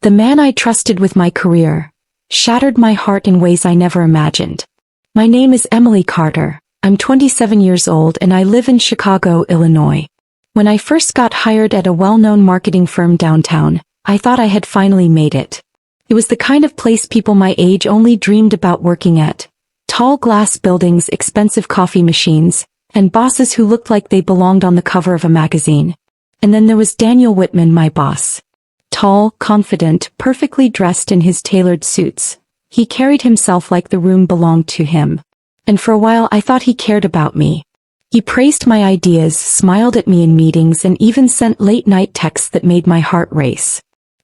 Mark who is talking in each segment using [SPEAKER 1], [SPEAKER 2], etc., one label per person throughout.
[SPEAKER 1] The man I trusted with my career shattered my heart in ways I never imagined. My name is Emily Carter. I'm 27 years old and I live in Chicago, Illinois. When I first got hired at a well-known marketing firm downtown, I thought I had finally made it. It was the kind of place people my age only dreamed about working at. Tall glass buildings, expensive coffee machines, and bosses who looked like they belonged on the cover of a magazine. And then there was Daniel Whitman, my boss. Tall, confident, perfectly dressed in his tailored suits. He carried himself like the room belonged to him. And for a while I thought he cared about me. He praised my ideas, smiled at me in meetings, and even sent late-night texts that made my heart race.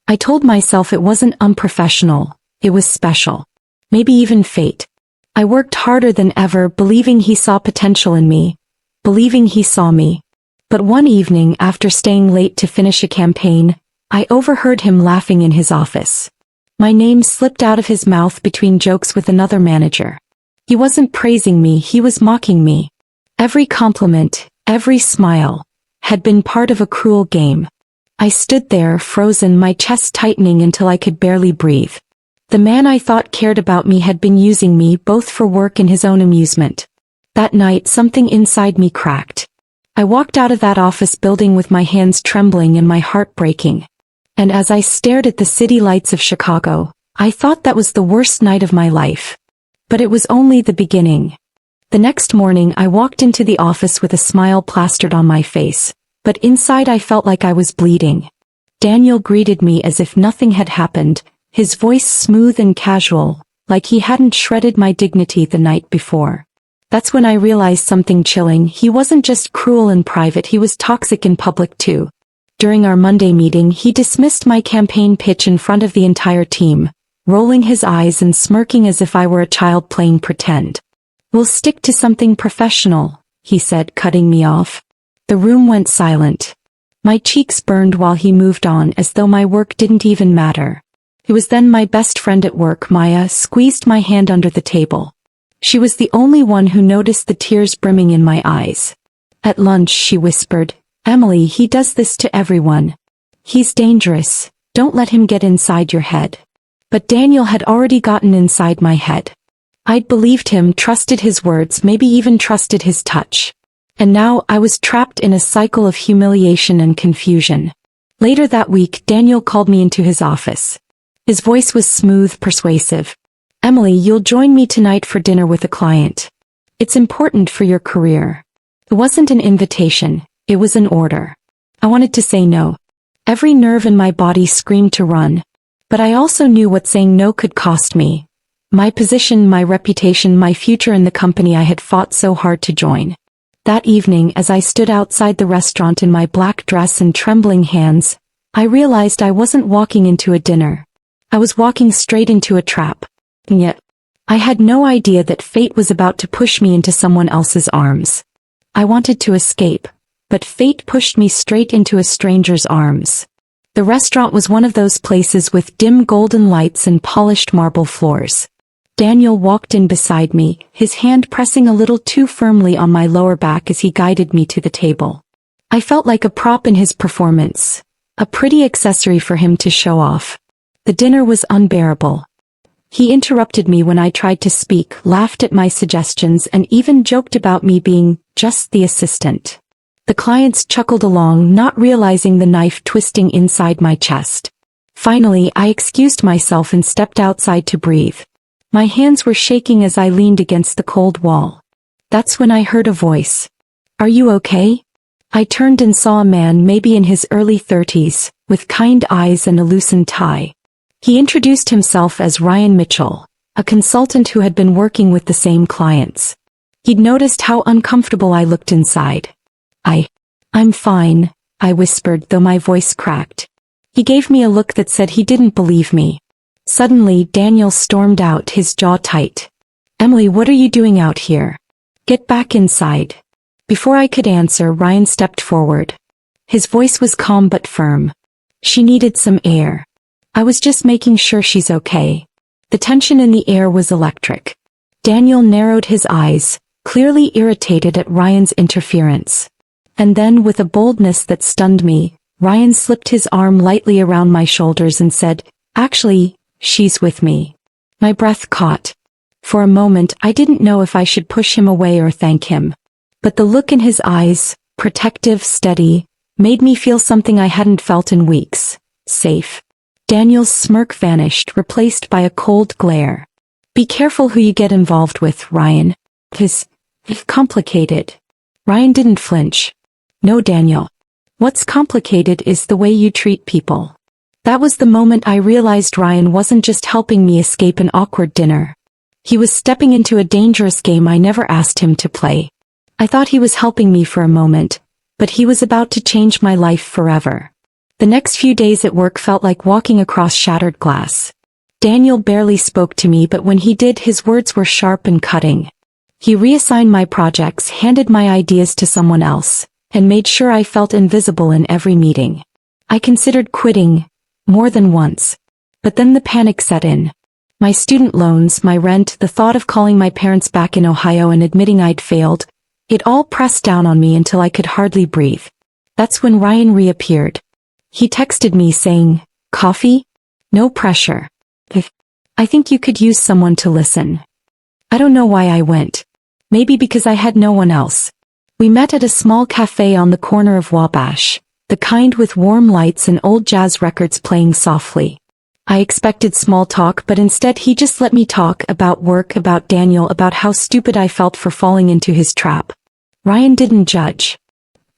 [SPEAKER 1] I told myself it wasn't unprofessional, it was special. Maybe even fate. I worked harder than ever, believing he saw potential in me. Believing he saw me. But one evening, after staying late to finish a campaign, I overheard him laughing in his office. My name slipped out of his mouth between jokes with another manager. He wasn't praising me, he was mocking me. Every compliment, every smile, had been part of a cruel game. I stood there, frozen, my chest tightening until I could barely breathe. The man I thought cared about me had been using me both for work and his own amusement. That night something inside me cracked. I walked out of that office building with my hands trembling and my heart breaking. And as I stared at the city lights of Chicago, I thought that was the worst night of my life. But it was only the beginning. The next morning I walked into the office with a smile plastered on my face, but inside I felt like I was bleeding. Daniel greeted me as if nothing had happened, his voice smooth and casual, like he hadn't shredded my dignity the night before. That's when I realized something chilling. He wasn't just cruel in private, he was toxic in public too. During our Monday meeting, he dismissed my campaign pitch in front of the entire team, rolling his eyes and smirking as if I were a child playing pretend. "We'll stick to something professional," he said, cutting me off. The room went silent. My cheeks burned while he moved on as though my work didn't even matter. It was then my best friend at work, Maya, squeezed my hand under the table. She was the only one who noticed the tears brimming in my eyes. At lunch, she whispered, "Emily, he does this to everyone. He's dangerous. Don't let him get inside your head." But Daniel had already gotten inside my head. I'd believed him, trusted his words, maybe even trusted his touch. And now I was trapped in a cycle of humiliation and confusion. Later that week, Daniel called me into his office. His voice was smooth, persuasive. "Emily, you'll join me tonight for dinner with a client. It's important for your career." It wasn't an invitation, it was an order. I wanted to say no. Every nerve in my body screamed to run. But I also knew what saying no could cost me. My position, my reputation, my future in the company I had fought so hard to join. That evening, as I stood outside the restaurant in my black dress and trembling hands, I realized I wasn't walking into a dinner. I was walking straight into a trap. And yet, I had no idea that fate was about to push me into someone else's arms. I wanted to escape, but fate pushed me straight into a stranger's arms. The restaurant was one of those places with dim golden lights and polished marble floors. Daniel walked in beside me, his hand pressing a little too firmly on my lower back as he guided me to the table. I felt like a prop in his performance, a pretty accessory for him to show off. The dinner was unbearable. He interrupted me when I tried to speak, laughed at my suggestions, and even joked about me being just the assistant. The clients chuckled along, not realizing the knife twisting inside my chest. Finally, I excused myself and stepped outside to breathe. My hands were shaking as I leaned against the cold wall. That's when I heard a voice. "Are you okay?" I turned and saw a man, maybe in his early 30s, with kind eyes and a loosened tie. He introduced himself as Ryan Mitchell, a consultant who had been working with the same clients. He'd noticed how uncomfortable I looked inside. I'm fine," I whispered, though my voice cracked. He gave me a look that said he didn't believe me. Suddenly, Daniel stormed out, his jaw tight. "Emily, what are you doing out here? Get back inside." Before I could answer, Ryan stepped forward. His voice was calm but firm. "She needed some air. I was just making sure she's okay." The tension in the air was electric. Daniel narrowed his eyes, clearly irritated at Ryan's interference. And then, with a boldness that stunned me, Ryan slipped his arm lightly around my shoulders and said, Actually, she's with me. My breath caught. For a moment I didn't know if I should push him away or thank him. But the look in his eyes, protective, steady, made me feel something I hadn't felt in weeks. Safe. Daniel's smirk vanished, replaced by a cold glare. Be careful who you get involved with, Ryan. It's complicated. Ryan didn't flinch. No, Daniel. What's complicated is the way you treat people. That was the moment I realized Ryan wasn't just helping me escape an awkward dinner. He was stepping into a dangerous game I never asked him to play. I thought he was helping me for a moment, but he was about to change my life forever. The next few days at work felt like walking across shattered glass. Daniel barely spoke to me, but when he did, his words were sharp and cutting. He reassigned my projects, handed my ideas to someone else, and made sure I felt invisible in every meeting. I considered quitting, more than once. But then the panic set in. My student loans, my rent, the thought of calling my parents back in Ohio and admitting I'd failed, it all pressed down on me until I could hardly breathe. That's when Ryan reappeared. He texted me saying, "Coffee? No pressure. I think you could use someone to listen." I don't know why I went. Maybe because I had no one else. We met at a small cafe on the corner of Wabash, the kind with warm lights and old jazz records playing softly. I expected small talk, but instead he just let me talk about work, about Daniel, about how stupid I felt for falling into his trap. Ryan didn't judge.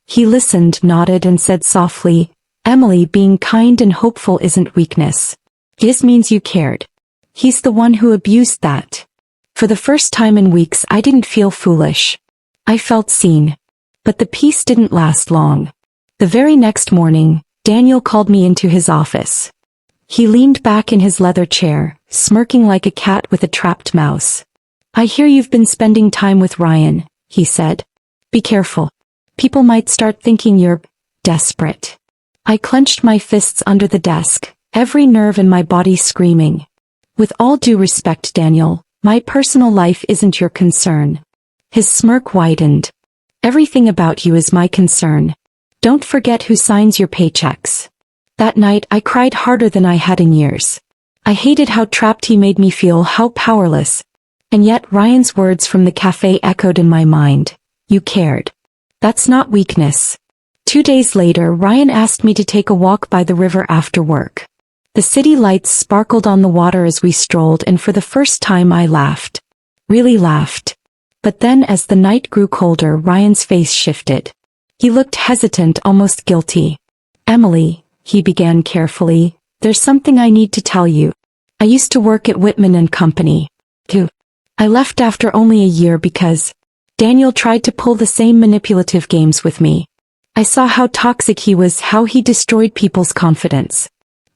[SPEAKER 1] He listened, nodded, and said softly, "Emily, being kind and hopeful isn't weakness. It means you cared." He's the one who abused that. For the first time in weeks I didn't feel foolish. I felt seen. But the peace didn't last long. The very next morning, Daniel called me into his office. He leaned back in his leather chair, smirking like a cat with a trapped mouse. "I hear you've been spending time with Ryan," he said. "Be careful. People might start thinking you're desperate." I clenched my fists under the desk, every nerve in my body screaming. "With all due respect, Daniel, my personal life isn't your concern." His smirk widened. "Everything about you is my concern. Don't forget who signs your paychecks." That night I cried harder than I had in years. I hated how trapped he made me feel, how powerless. And yet Ryan's words from the cafe echoed in my mind. You cared. That's not weakness. 2 days later, Ryan asked me to take a walk by the river after work. The city lights sparkled on the water as we strolled, and for the first time I laughed. Really laughed. But then as the night grew colder, Ryan's face shifted. He looked hesitant, almost guilty. "Emily," he began carefully, "there's something I need to tell you. I used to work at Whitman and Company. I left after only a year because Daniel tried to pull the same manipulative games with me. I saw how toxic he was, how he destroyed people's confidence.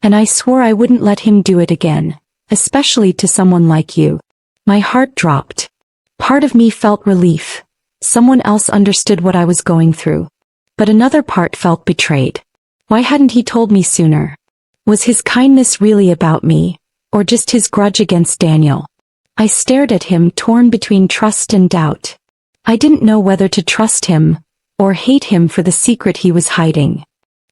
[SPEAKER 1] And I swore I wouldn't let him do it again, especially to someone like you." My heart dropped. Part of me felt relief. Someone else understood what I was going through. But another part felt betrayed. Why hadn't he told me sooner? Was his kindness really about me, or just his grudge against Daniel? I stared at him, torn between trust and doubt. I didn't know whether to trust him, or hate him for the secret he was hiding.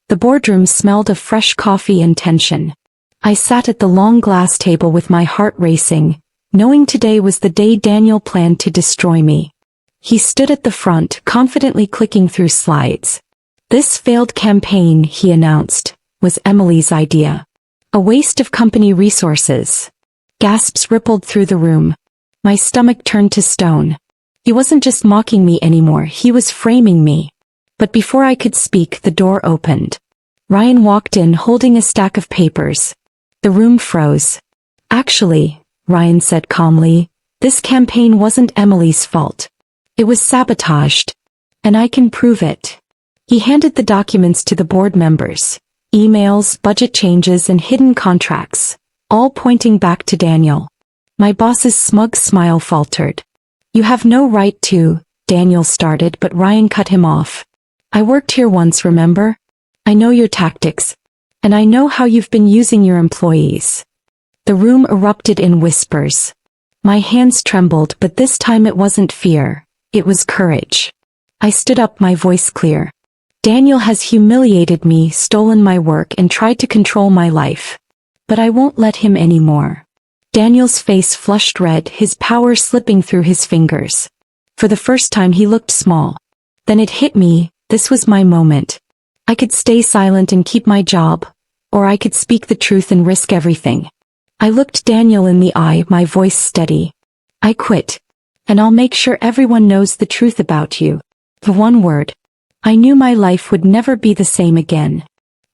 [SPEAKER 1] The boardroom smelled of fresh coffee and tension. I sat at the long glass table with my heart racing, knowing today was the day Daniel planned to destroy me. He stood at the front, confidently clicking through slides. "This failed campaign," he announced, "was Emily's idea. A waste of company resources." Gasps rippled through the room. My stomach turned to stone. He wasn't just mocking me anymore, he was framing me. But before I could speak, the door opened. Ryan walked in holding a stack of papers. The room froze. "Actually," Ryan said calmly, "this campaign wasn't Emily's fault. It was sabotaged. And I can prove it." He handed the documents to the board members. Emails, budget changes, and hidden contracts, all pointing back to Daniel. My boss's smug smile faltered. "You have no right to," Daniel started, but Ryan cut him off. "I worked here once, remember? I know your tactics. And I know how you've been using your employees." The room erupted in whispers. My hands trembled, but this time it wasn't fear, it was courage. I stood up, my voice clear. "Daniel has humiliated me, stolen my work, and tried to control my life. but I won't let him anymore. Daniel's face flushed red, his power slipping through his fingers. For the first time he looked small. Then it hit me, this was my moment. I could stay silent and keep my job, or I could speak the truth and risk everything. I looked Daniel in the eye, my voice steady. I quit. And I'll make sure everyone knows the truth about you. The one word. I knew my life would never be the same again.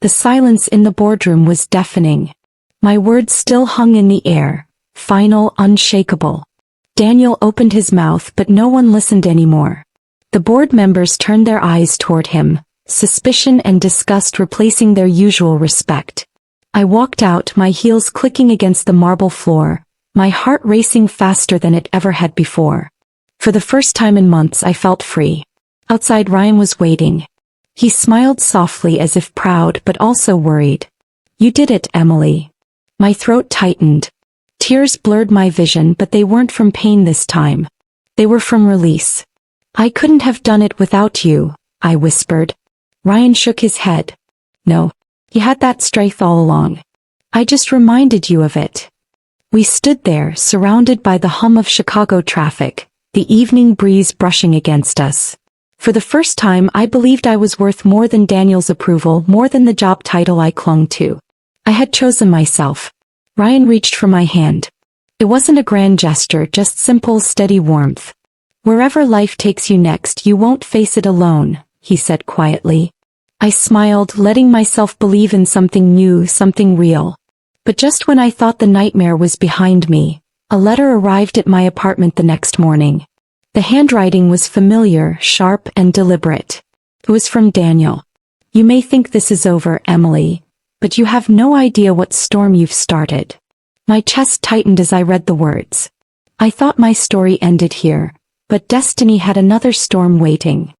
[SPEAKER 1] The silence in the boardroom was deafening. My words still hung in the air, final, unshakable. Daniel opened his mouth but no one listened anymore. The board members turned their eyes toward him, suspicion and disgust replacing their usual respect. I walked out, my heels clicking against the marble floor, my heart racing faster than it ever had before. For the first time in months I felt free. Outside Ryan was waiting. He smiled softly as if proud but also worried. You did it, Emily. My throat tightened. Tears blurred my vision but they weren't from pain this time. They were from release. I couldn't have done it without you, I whispered. Ryan shook his head. No, he had that strength all along. I just reminded you of it. We stood there, surrounded by the hum of Chicago traffic, the evening breeze brushing against us. For the first time I believed I was worth more than Daniel's approval, more than the job title I clung to. I had chosen myself. Ryan reached for my hand. It wasn't a grand gesture, just simple, steady warmth. Wherever life takes you next, you won't face it alone, he said quietly. I smiled, letting myself believe in something new, something real. But just when I thought the nightmare was behind me, a letter arrived at my apartment the next morning. The handwriting was familiar, sharp, and deliberate. It was from Daniel. You may think this is over, Emily, but you have no idea what storm you've started. My chest tightened as I read the words. I thought my story ended here, but destiny had another storm waiting.